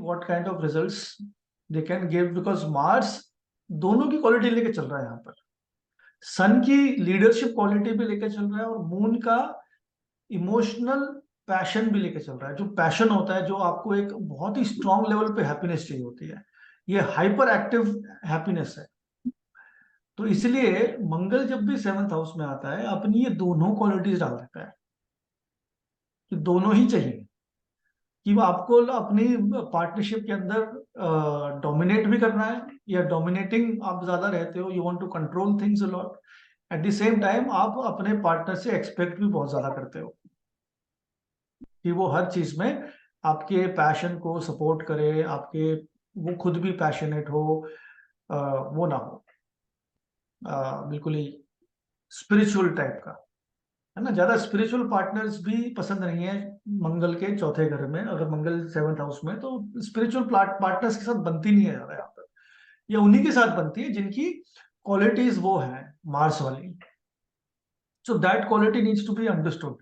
what kind of results they can give, because Mars दोनों की quality लेके चल रहा है यहाँ पर। सन की लीडरशिप क्वालिटी भी लेके चल रहा है और मून का इमोशनल पैशन भी लेके चल रहा है। जो पैशन होता है, जो आपको एक बहुत ही स्ट्रांग लेवल पे हैप्पीनेस चाहिए होती है, ये हाइपर एक्टिव हैप्पीनेस है। तो इसलिए मंगल जब भी 7th हाउस में आता है अपनी ये दोनों क्वालिटीज डाल देता है कि दोनों ही चाहिए, कि वो आपको अपनी पार्टनरशिप के अंदर डोमिनेट भी करना है, या डोमिनेटिंग आप ज्यादा रहते हो, you want to control things a lot, at the same time आप अपने पार्टनर से एक्सपेक्ट भी बहुत ज्यादा करते हो कि वो हर चीज में आपके पैशन को सपोर्ट करे, आपके वो खुद भी पैशनेट हो, वो ना हो बिल्कुल ही स्पिरिचुअल टाइप का, है ना। ज्यादा स्पिरिचुअल पार्टनर्स भी पसंद नहीं है मंगल के चौथे घर में। अगर मंगल 7th हाउस में, तो स्पिरिचुअल पार्टनर्स के साथ बनती नहीं है ज्यादा यहाँ पर, या उन्हीं के साथ बनती है जिनकी क्वालिटीज वो है मार्स वाली। So that quality needs to be understood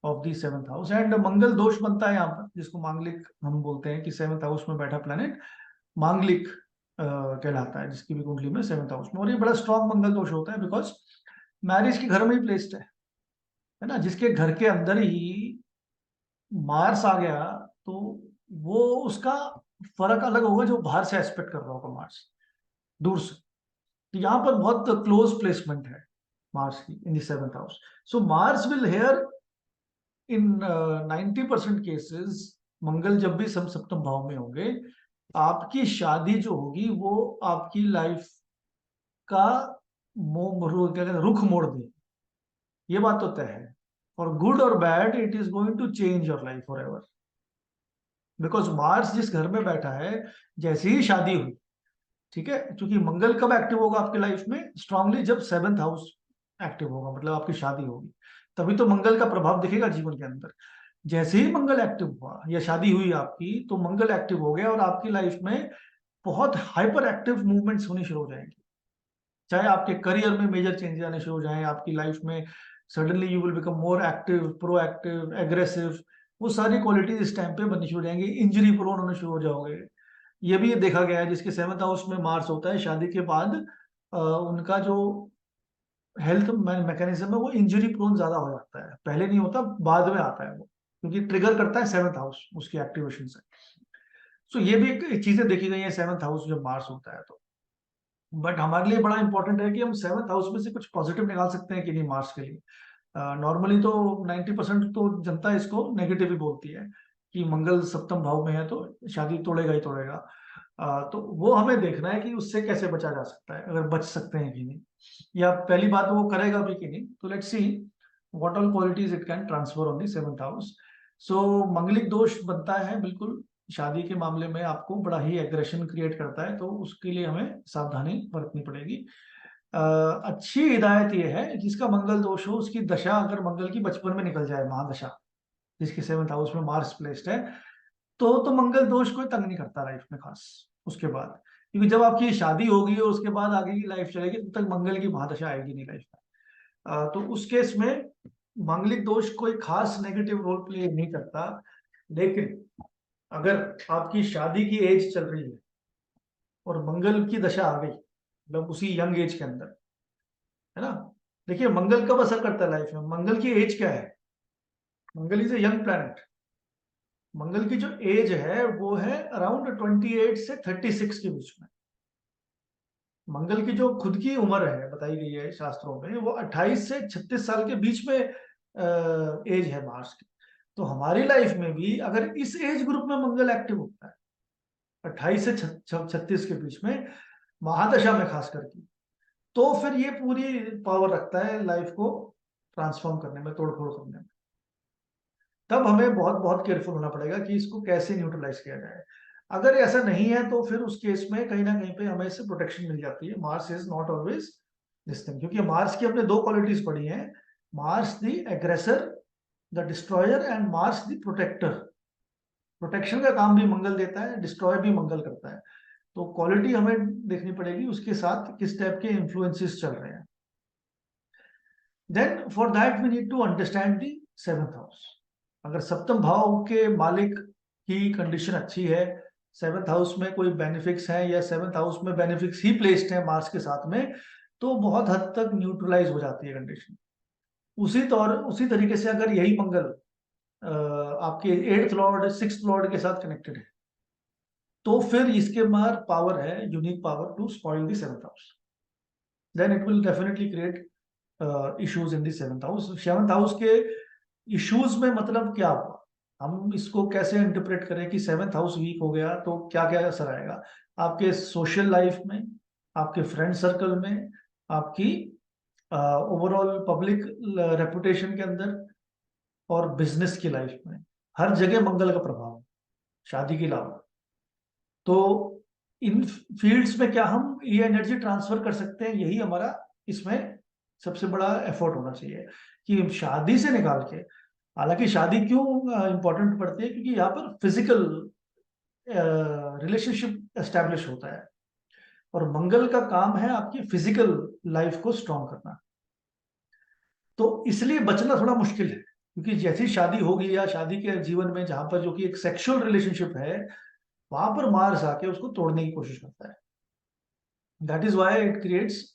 of the 7th house. And Mangal दोष बनता है यहाँ पर, जिसको मांगलिक हम बोलते हैं, कि 7th हाउस में बैठा प्लेनेट मांगलिक कहलाता है, जिसकी भी कुंडली में 7th हाउस में। और ये बड़ा स्ट्रॉन्ग मंगल दोष होता है, बिकॉज मैरिज के घर में ही प्लेस्ड है ना। जिसके घर के अंदर ही मार्स आ गया, तो वो उसका फर्क अलग होगा जो बाहर से एक्सपेक्ट कर रहा होगा मार्स दूर से। तो यहाँ पर बहुत क्लोज प्लेसमेंट है मार्स की in the 7th house. So Mars will here in 90% cases, Mangal जब भी सप्तम भाव में होंगे, आपकी शादी जो होगी वो आपकी लाइफ का रुख मोड़ दे, ये बात तो तय है। फॉर गुड और bad it is going to change your life forever, because Mars जिस घर में बैठा है, जैसे ही शादी हुई, ठीक है, क्योंकि मंगल कब एक्टिव होगा आपकी लाइफ में स्ट्रांगली, जब 7th हाउस एक्टिव होगा, मतलब आपकी शादी होगी, तभी तो मंगल का प्रभाव दिखेगा जीवन के अंदर। जैसे ही मंगल एक्टिव हुआ या शादी हुई आपकी, तो मंगल एक्टिव हो गया और आपकी लाइफ में बहुत हाइपर एक्टिव मूवमेंट्स होनी शुरू हो जाएंगी। चाहे आपके करियर में मेजर चेंजेस आने शुरू हो जाएं, आपकी लाइफ में suddenly you will become more active, proactive, aggressive, वो सारी क्वालिटीज इस टाइम पे बननी शुरू हो जाएंगी। इंजरी प्रोन होने शुरू हो जाओगे। ये भी देखा गया है, जिसके 7th हाउस में मार्स होता है, शादी के बाद उनका जो हेल्थ मैकेनिज्म है वो इंजरी प्रोन ज्यादा हो जाता है। पहले नहीं होता, बाद में आता है वो, क्योंकि ट्रिगर करता है 7th हाउस उसकी एक्टिवेशन से। सो ये भी एक चीजें देखी गई है 7th हाउस जब मार्स होता है तो। बट हमारे लिए बड़ा इंपॉर्टेंट है कि हम 7th हाउस में से कुछ पॉजिटिव निकाल सकते हैं कि नहीं मार्स के लिए। नॉर्मली तो 90% तो जनता इसको नेगेटिव ही बोलती है कि मंगल सप्तम भाव में है तो शादी तोड़ेगा ही तोड़ेगा। तो वो हमें देखना है कि उससे कैसे बचा जा सकता है, अगर बच सकते हैं कि नहीं, या पहली बात वो करेगा भी कि नहीं। तो let's see what all qualities it can transfer on the 7th house. So Manglik दोष बनता है बिल्कुल शादी के मामले में, आपको बड़ा ही एग्रेशन क्रिएट करता है, तो उसके लिए हमें सावधानी बरतनी पड़ेगी। अच्छी हिदायत ये है, जिसका मंगल दोष हो उसकी दशा अगर मंगल की बचपन में निकल जाए, महादशा, जिसकी 7th हाउस में मार्स प्लेस्ड है, तो मंगल दोष कोई तंग नहीं करता लाइफ में खास उसके बाद। क्योंकि जब आपकी शादी होगी और उसके बाद आगे की लाइफ चलेगी, तब तक मंगल की महादशा आएगी नहीं लाइफ में। तो उस केस में मांगलिक दोष कोई खास नेगेटिव रोल प्ले नहीं करता। लेकिन अगर आपकी शादी की एज चल रही है और मंगल की दशा आ गई, मतलब उसी यंग एज के अंदर, है ना। देखिए मंगल कब असर करता है लाइफ में, मंगल की एज क्या है। मंगल इज ए यंग प्लैनेट। मंगल की जो एज है वो है अराउंड 28 से 36 के बीच में। मंगल की जो खुद की उम्र है बताई गई है शास्त्रों में, वो 28 से 36 साल के बीच में एज है मार्स की। तो हमारी लाइफ में भी अगर इस एज ग्रुप में मंगल एक्टिव होता है 28 से 36 के बीच में, महादशा में खास करके, तो फिर ये पूरी पावर रखता है लाइफ को ट्रांसफॉर्म करने में, तोड़फोड़ करने में। तब हमें बहुत बहुत केयरफुल होना पड़ेगा कि इसको कैसे न्यूट्रलाइज किया जाए। अगर ऐसा नहीं है तो फिर उस केस में कहीं ना कहीं पे हमें इससे प्रोटेक्शन मिल जाती है। Mars is not always this thing, क्योंकि मार्स की अपने दो क्वालिटीज पड़ी हैं, Mars the aggressor, the destroyer, and Mars the protector. Protection का काम भी मंगल देता है, डिस्ट्रॉय भी मंगल करता है। तो क्वालिटी हमें देखनी पड़ेगी उसके साथ किस टाइप के इन्फ्लुएंसेस चल रहे हैं। Then for that we need to understand the 7th house. अगर सप्तम भाव के मालिक की कंडीशन अच्छी है, सेवंथ हाउस में कोई बेनिफिक्स है या सेवंथ हाउस में बेनिफिक्स ही प्लेस्ड है मार्स के साथ में, तो बहुत हद तक न्यूट्रलाइज हो जाती है कंडीशन। उसी तरीके से अगर यही मंगल आपके 8th लॉर्ड 6th लॉर्ड के साथ कनेक्टेड है, तो फिर इसके मार पावर है, unique power to spoil the 7th house, then it will definitely create issues in the 7th house. 7th house के इश्यूज में मतलब क्या हुआ, हम इसको कैसे इंटरप्रेट करें कि 7th हाउस वीक हो गया तो क्या क्या असर आएगा आपके सोशल लाइफ में, आपके फ्रेंड सर्कल में, आपकी ओवरऑल पब्लिक रेपुटेशन के अंदर, और बिजनेस की लाइफ में। हर जगह मंगल का प्रभाव, शादी के अलावा। तो इन फील्ड्स में क्या हम ये एनर्जी ट्रांसफर कर सकते हैं, यही हमारा इसमें सबसे बड़ा एफर्ट होना चाहिए कि शादी से निकाल के, हालांकि शादी क्यों इंपॉर्टेंट पड़ती है, क्योंकि यहाँ पर फिजिकल रिलेशनशिप एस्टेब्लिश होता है, और मंगल का काम है आपकी फिजिकल लाइफ को स्ट्रॉन्ग करना। तो इसलिए बचना थोड़ा मुश्किल है, क्योंकि जैसी शादी होगी या शादी के जीवन में जहां पर जो कि एक सेक्सुअल रिलेशनशिप है, वहां पर मार्स आके उसको तोड़ने की कोशिश करता है। That is why it creates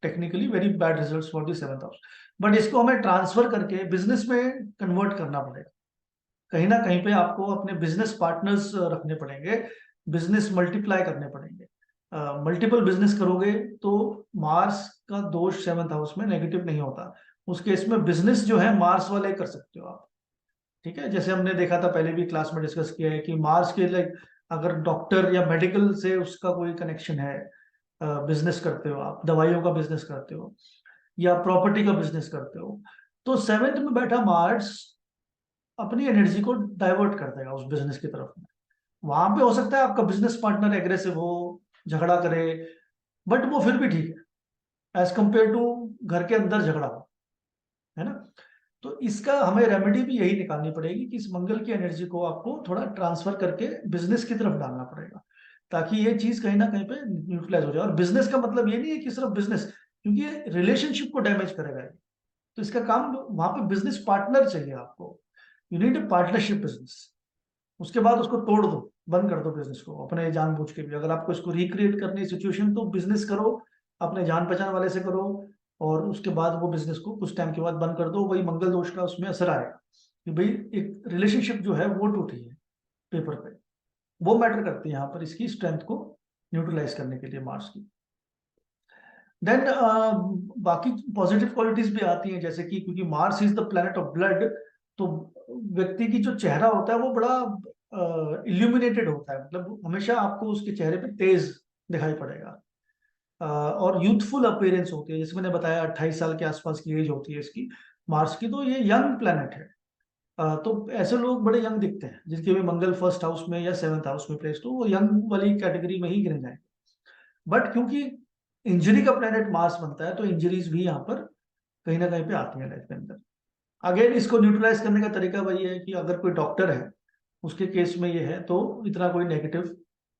technically very bad results for the 7th house. But इसको हमें ट्रांसफर करके बिजनेस में कन्वर्ट करना पड़ेगा। कहीं ना कहीं पे आपको अपने बिजनेस पार्टनर्स रखने पड़ेंगे, बिजनेस मल्टीप्लाई करने पड़ेंगे। मल्टीपल बिजनेस करोगे तो मार्स का दोष 7th हाउस में नेगेटिव नहीं होता। उस केस में बिजनेस जो है मार्स वाले कर सकते हो आप। ठीक है, जैसे हमने देखा था पहले भी क्लास में डिस्कस किया है कि मार्स के लाइक अगर डॉक्टर या मेडिकल से उसका कोई कनेक्शन है, बिजनेस करते हो आप, दवाइयों का बिजनेस करते हो या प्रॉपर्टी का बिजनेस करते हो, तो 7th में बैठा मार्स अपनी एनर्जी को डाइवर्ट कर देगा उस बिजनेस की तरफ में। वहां पे हो सकता है आपका बिजनेस पार्टनर एग्रेसिव हो, झगड़ा करे, बट वो फिर भी ठीक है एज कंपेयर टू घर के अंदर झगड़ा हो, है ना। तो इसका हमें रेमेडी भी यही निकालनी पड़ेगी कि इस मंगल की एनर्जी को आपको थोड़ा ट्रांसफर करके बिजनेस की तरफ डालना पड़ेगा, ताकि ये चीज कहीं ना कहीं पे न्यूट्रलाइज हो जाए। और बिजनेस का मतलब ये नहीं है कि सिर्फ बिजनेस, क्योंकि ये रिलेशनशिप को डैमेज करेगा ये। तो इसका काम, वहां पे बिजनेस पार्टनर चाहिए आपको, you need a partnership business. उसके बाद उसको तोड़ दो, बंद कर दो बिजनेस को अपने जानबूझ के भी। अगर आपको इसको रिक्रिएट करनी है सिचुएशन, तो बिजनेस करो, अपने जान पहचान वाले से करो, और उसके बाद वो बिजनेस को कुछ टाइम के बाद बंद कर दो। वही मंगल दोष का उसमें असर आएगा कि भाई एक रिलेशनशिप जो है वो टूटी है पेपर पे। वो मैटर करती है यहाँ पर इसकी स्ट्रेंथ को न्यूट्रलाइज करने के लिए मार्स की। देन बाकी पॉजिटिव क्वालिटीज भी आती हैं, जैसे कि क्योंकि Mars is the planet of blood, तो व्यक्ति की जो चेहरा होता है वो बड़ा इल्यूमिनेटेड होता है, मतलब हमेशा आपको उसके चेहरे पे तेज दिखाई पड़ेगा। और यूथफुल अपीयरेंस होती है, जैसे मैंने बताया 28 साल के आसपास की एज होती है इसकी मार्स की। तो ये यंग प्लैनेट है, तो ऐसे लोग बड़े यंग दिखते हैं जिनके भी मंगल फर्स्ट हाउस में या 7th हाउस में प्लेस्ड हो, वो यंग वाली कैटेगरी में ही गिने जाएंगे। बट क्योंकि इंजरी का प्लैनेट मार्स बनता है, तो इंजरीज भी यहाँ पर कहीं ना कहीं पे आती है लाइफ के अंदर। अगेन इसको न्यूट्रलाइज करने का तरीका वही है कि अगर कोई डॉक्टर है, उसके केस में ये है, तो इतना कोई नेगेटिव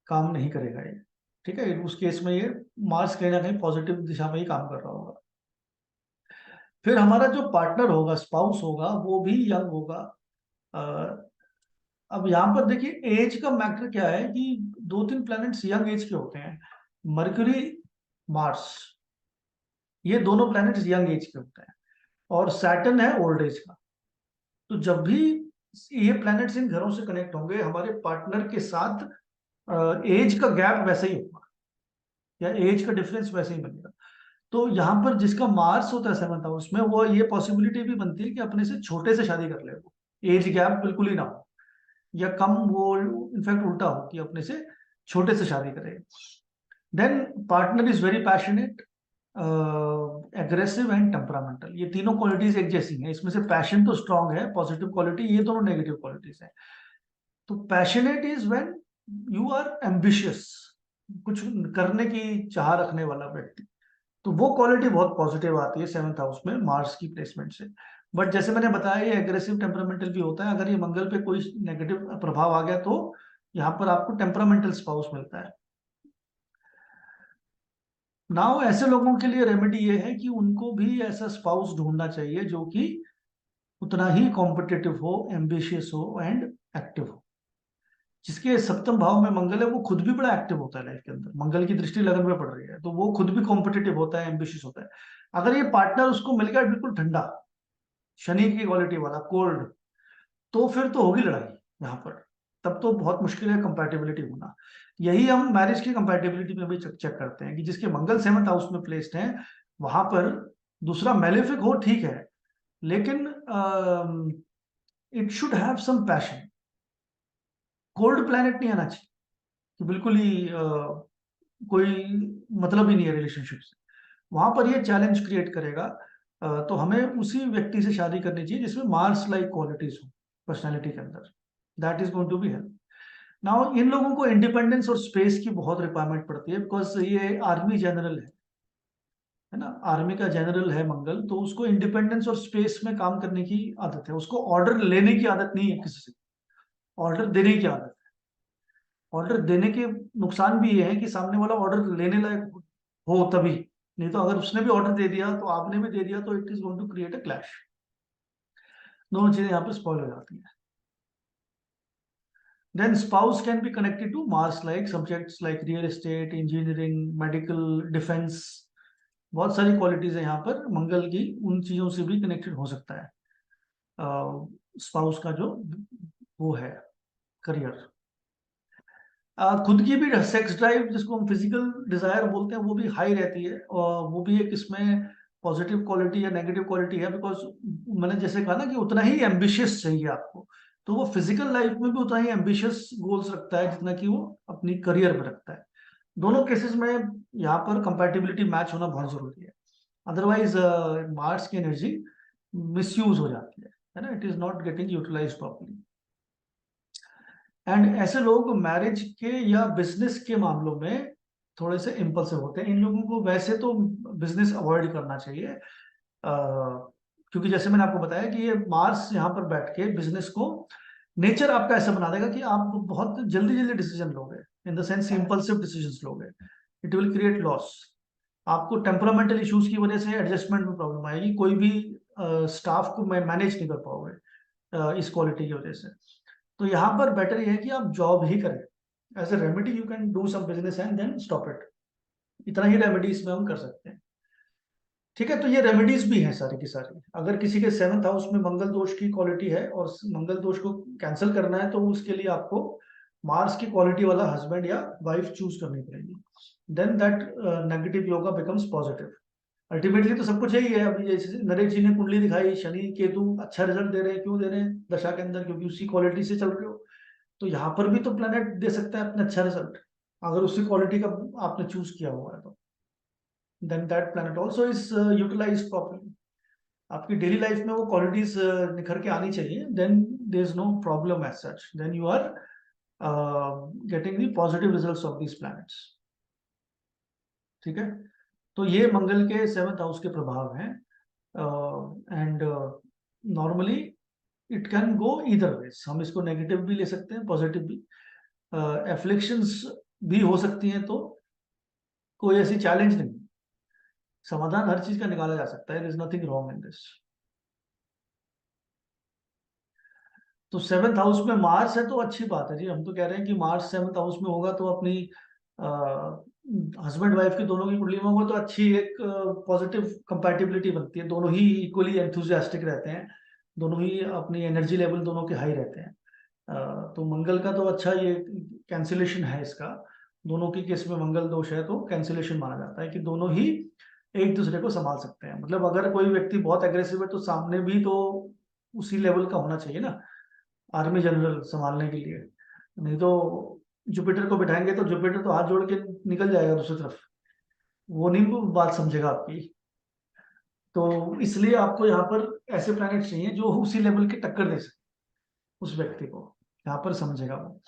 काम नहीं करेगा ये। ठीक है, उस केस में ये मार्स कहीं ना कहीं पॉजिटिव दिशा में ही काम कर रहा होगा। फिर हमारा जो पार्टनर होगा, स्पाउस होगा, वो भी यंग होगा। अ, अब यहाँ पर देखिए एज का मैटर क्या है कि 2-3 प्लैनेट्स यंग एज के होते हैं। मरकरी, मार्स, ये दोनों प्लैनेट्स यंग एज के होते हैं, और सैटर्न है ओल्ड एज का। तो जब भी ये प्लैनेट्स इन घरों से कनेक्ट होंगे, हमारे पार्टनर के साथ एज का गैप वैसे ही होगा, या एज का डिफरेंस वैसे ही बनेगा। तो यहाँ पर जिसका मार्स होता है 7th हाउस में, वो ये पॉसिबिलिटी भी बनती है कि अपने से छोटे से शादी कर ले, वो एज गैप बिल्कुल ही ना हो या कम, वो इनफैक्ट उल्टा हो कि अपने से छोटे से शादी करे। Then partner is very passionate, aggressive and temperamental. ये तीनों क्वालिटीज एक जैसी हैं, इसमें से पैशन तो स्ट्रांग है, पॉजिटिव क्वालिटी, ये दोनों नेगेटिव क्वालिटीज हैं। तो passionate is when you are ambitious, कुछ करने की चाह रखने वाला व्यक्ति। तो वो क्वालिटी बहुत पॉजिटिव आती है 7th हाउस में मार्स की प्लेसमेंट से। बट जैसे मैंने बताया, ये एग्रेसिव टेम्परामेंटल भी होता है। अगर ये मंगल पे कोई नेगेटिव प्रभाव आ गया, तो यहाँ पर आपको टेम्परामेंटल स्पाउस मिलता है। नाउ ऐसे लोगों के लिए रेमेडी ये है कि उनको भी ऐसा स्पाउस ढूंढना चाहिए जो कि उतना ही कॉम्पिटिटिव हो, एम्बिशियस हो एंड एक्टिव हो। जिसके सप्तम भाव में मंगल है वो खुद भी बड़ा एक्टिव होता है लाइफ के अंदर, मंगल की दृष्टि लगन में पड़ रही है तो वो खुद भी कॉम्पिटिटिव होता है, एम्बिशियस होता है। अगर ये पार्टनर उसको मिल गया बिल्कुल ठंडा, शनि की क्वालिटी वाला, कोल्ड, तो फिर तो होगी लड़ाई यहाँ पर। तब तो बहुत मुश्किल है कंपैटिबिलिटी होना। यही हम मैरिज की कंपैटिबिलिटी में भी चेक करते हैं कि जिसके मंगल 7th हाउस में प्लेस्ड है, वहां पर दूसरा मेलेफिक हो ठीक है, लेकिन it should have some passion. Cold planet नहीं आना चाहिए कि बिल्कुल ही कोई मतलब ही नहीं है रिलेशनशिप से। वहां पर ये चैलेंज क्रिएट करेगा। तो हमें उसी व्यक्ति से शादी करनी चाहिए जिसमें मार्स लाइक क्वालिटीज हो पर्सनैलिटी के अंदर। That is going to be help. Now इन लोगों को इंडिपेंडेंस और स्पेस की बहुत रिक्वायरमेंट पड़ती है, बिकॉज ये आर्मी जनरल है ना, आर्मी का जनरल है मंगल, तो उसको इंडिपेंडेंस और स्पेस में काम करने की आदत है। उसको ऑर्डर लेने की आदत नहीं है किसी से, ऑर्डर देने की आदत है। ऑर्डर देने के नुकसान भी ये है कि सामने वाला ऑर्डर लेने लायक हो तभी, नहीं तो अगर उसने भी ऑर्डर दे दिया तो आपने भी दे दिया तो it is going to create a clash. दोनों चीजें यहाँ पे स्पॉइल हो जाती हैं। Then spouse can be connected to Mars-like subjects like real estate, engineering, medical, defense। बहुत सारी क्वालिटीज है यहाँ पर मंगल की, उन चीजों से भी कनेक्टेड हो सकता है स्पाउस का जो वो है करियर। खुद की भी सेक्स ड्राइव जिसको हम फिजिकल डिजायर बोलते हैं वो भी हाई रहती है, और वो भी एक इसमें पॉजिटिव क्वालिटी या नेगेटिव क्वालिटी है, बिकॉज मैंने जैसे कहा ना कि उतना ही एम्बिशियस चाहिए आपको, तो वो फिजिकल लाइफ में भी उतना ही एम्बिशियस गोल्स रखता है जितना कि वो अपनी करियर में रखता है। दोनों केसेस में यहाँ पर कंपैटिबिलिटी मैच होना बहुत जरूरी है, अदरवाइज मार्स की एनर्जी मिसयूज हो जाती है ना, it is not getting utilise properly. And ऐसे लोग मैरिज के या बिजनेस के मामलों में थोड़े से इम्पल्सिव होते हैं। इन लोगों को वैसे तो बिजनेस अवॉइड करना चाहिए, क्योंकि जैसे मैंने आपको बताया कि ये मार्स यहाँ पर बैठ के बिजनेस को, नेचर आपका ऐसा बना देगा कि आप बहुत जल्दी जल्दी डिसीजन लोगे, in the sense impulsive decision लोगे, इट विल क्रिएट लॉस। आपको टेम्परामेंटल इश्यूज की वजह से एडजस्टमेंट में प्रॉब्लम आएगी, कोई भी स्टाफ को मैनेज नहीं कर पाओगे इस क्वालिटी की वजह से। तो यहाँ पर बेटर ये है कि आप जॉब ही करें, as a remedy you can do some business and then stop it. इतना ही रेमेडी इसमें हम कर सकते हैं। ठीक है, तो ये रेमेडीज भी हैं सारी की सारी। अगर किसी के 7th हाउस में मंगल दोष की क्वालिटी है और मंगल दोष को कैंसिल करना है तो उसके लिए आपको मार्स की क्वालिटी वाला हस्बैंड या वाइफ चूज करनी पड़ेगी, then that negative yoga becomes positive. Ultimately तो सब कुछ यही है। अभी जैसे नरेश जी ने कुंडली दिखाई, शनि केतु अच्छा रिजल्ट दे रहे हैं, क्यों दे रहे हैं दशा के अंदर, क्योंकि उसी क्वालिटी से चल रहे हो। तो यहाँ पर भी तो प्लेनेट दे सकता है अपना अच्छा रिजल्ट, अगर उसी क्वालिटी का आपने चूज किया हुआ है तो then that planet also is utilise properly. आपकी डेली लाइफ में वो क्वालिटीज निखर के आनी चाहिए, then there is no problem as such, then you are getting the positive results of these planets. ठीक है, तो ये मंगल के 7th हाउस के प्रभाव हैं। And normally it can go either ways, हम इसको नेगेटिव भी ले सकते हैं, पॉजिटिव भी। एफ्लिक्शंस भी हो सकती हैं, तो कोई ऐसी चैलेंज नहीं, समाधान हर चीज का निकाला जा सकता है, there is nothing wrong in this. तो 7th हाउस में मार्स है तो अच्छी बात है जी, हम तो कह रहे हैं कि मार्स 7th हाउस में होगा तो अपनी हस्बैंड वाइफ की दोनों की कुंडली में होगा तो अच्छी एक पॉजिटिव कंपैटिबिलिटी बनती है, दोनों ही इक्वली एंथुजियास्टिक रहते हैं, दोनों ही अपनी एनर्जी लेवल दोनों के हाई रहते हैं। तो मंगल का तो अच्छा ये कैंसिलेशन है इसका, दोनों की केस में मंगल दोष है तो कैंसिलेशन माना जाता है कि दोनों ही एक दूसरे को संभाल सकते हैं। मतलब अगर कोई व्यक्ति बहुत एग्रेसिव है तो सामने भी तो उसी लेवल का होना चाहिए ना, आर्मी जनरल संभालने के लिए। नहीं तो जुपिटर को बिठाएंगे तो जुपिटर तो हाथ जोड़ के निकल जाएगा दूसरी तरफ, वो नहीं वो बात समझेगा आपकी। तो इसलिए आपको यहाँ पर ऐसे प्लैनेट चाहिए जो उसी लेवल की टक्कर दे सके उस व्यक्ति को, यहाँ पर समझेगा वो।